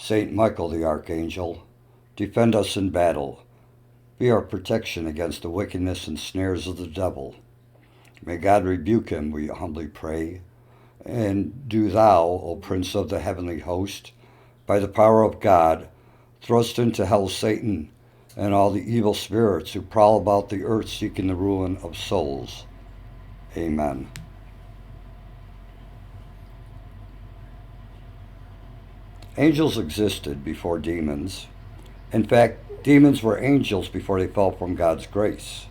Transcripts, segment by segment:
Saint Michael the Archangel, defend us in battle. Be our protection against the wickedness and snares of the devil. May God rebuke him, we humbly pray. And do thou, O Prince of the heavenly host, by the power of God, thrust into hell Satan and all the evil spirits who prowl about the earth seeking the ruin of souls. Amen. Angels existed before demons. In fact, demons were angels before they fell from God's grace.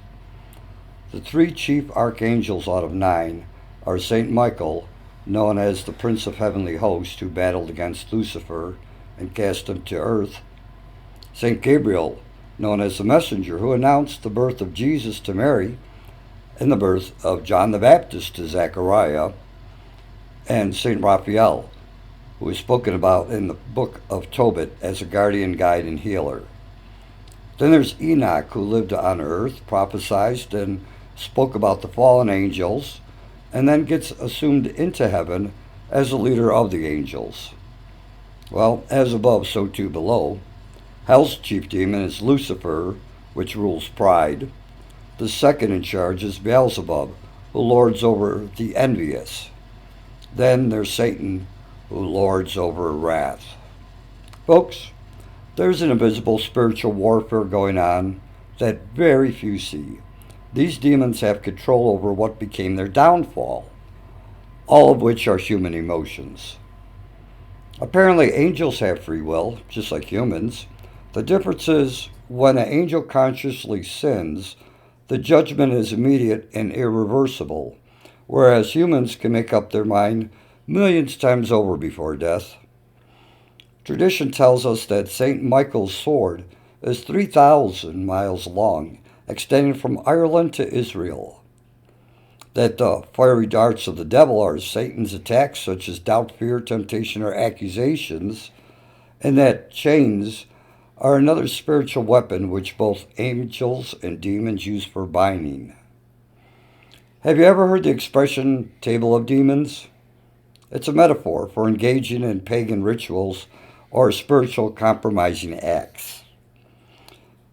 The three chief archangels out of 9 are Saint Michael, known as the Prince of Heavenly Hosts, who battled against Lucifer and cast him to earth; Saint Gaberial, known as the Messenger, who announced the birth of Jesus to Mary and the birth of John the Baptist to Zechariah; and Saint Raphael, who is spoken about in the book of Tobit as a guardian, guide, and healer. Then there's Enoch, who lived on earth, prophesied, and spoke about the fallen angels, and then gets assumed into heaven as the leader of the angels. Well, as above, so too below. Hell's chief demon is Lucifer, which rules pride. The second in charge is Beelzebub, who lords over the envious. Then there's Satan, who lords over wrath. Folks, there's an invisible spiritual warfare going on that very few see. These demons have control over what became their downfall, all of which are human emotions. Apparently, angels have free will, just like humans. The difference is, when an angel consciously sins, the judgment is immediate and irreversible, whereas humans can make up their mind millions times over before death. Tradition tells us that St. Michael's sword is 3,000 miles long, extending from Ireland to Israel. That the fiery darts of the devil are Satan's attacks, such as doubt, fear, temptation, or accusations, and that chains are another spiritual weapon which both angels and demons use for binding. Have you ever heard the expression table of demons? It's a metaphor for engaging in pagan rituals or spiritual compromising acts.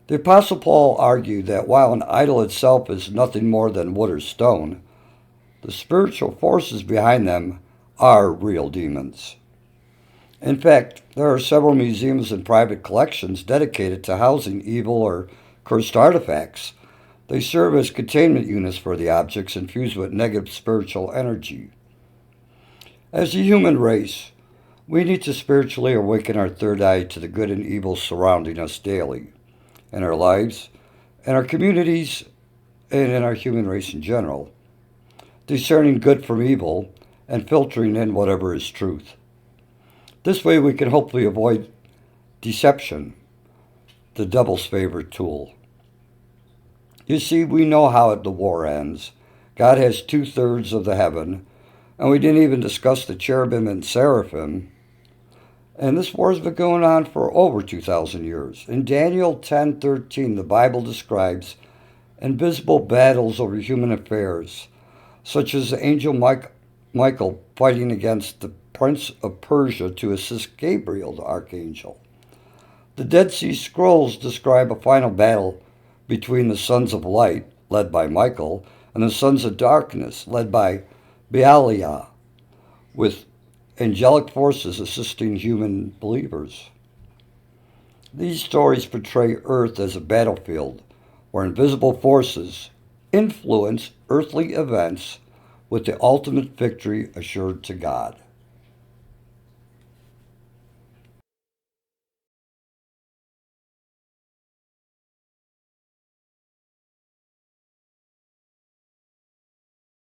The Apostle Paul argued that while an idol itself is nothing more than wood or stone, the spiritual forces behind them are real demons. In fact, there are several museums and private collections dedicated to housing evil or cursed artifacts. They serve as containment units for the objects infused with negative spiritual energy. As a human race, we need to spiritually awaken our third eye to the good and evil surrounding us daily, in our lives, in our communities, and in our human race in general, discerning good from evil and filtering in whatever is truth. This way we can hopefully avoid deception, the devil's favorite tool. You see, we know how the war ends. God has 2/3 of the heaven, and we didn't even discuss the cherubim and seraphim. And this war has been going on for over 2,000 years. In Daniel 10:13, the Bible describes invisible battles over human affairs, such as the angel Michael fighting against the prince of Persia to assist Gabriel, the archangel. The Dead Sea Scrolls describe a final battle between the sons of light, led by Michael, and the sons of darkness, led by Belial, with angelic forces assisting human believers. These stories portray Earth as a battlefield where invisible forces influence earthly events with the ultimate victory assured to God.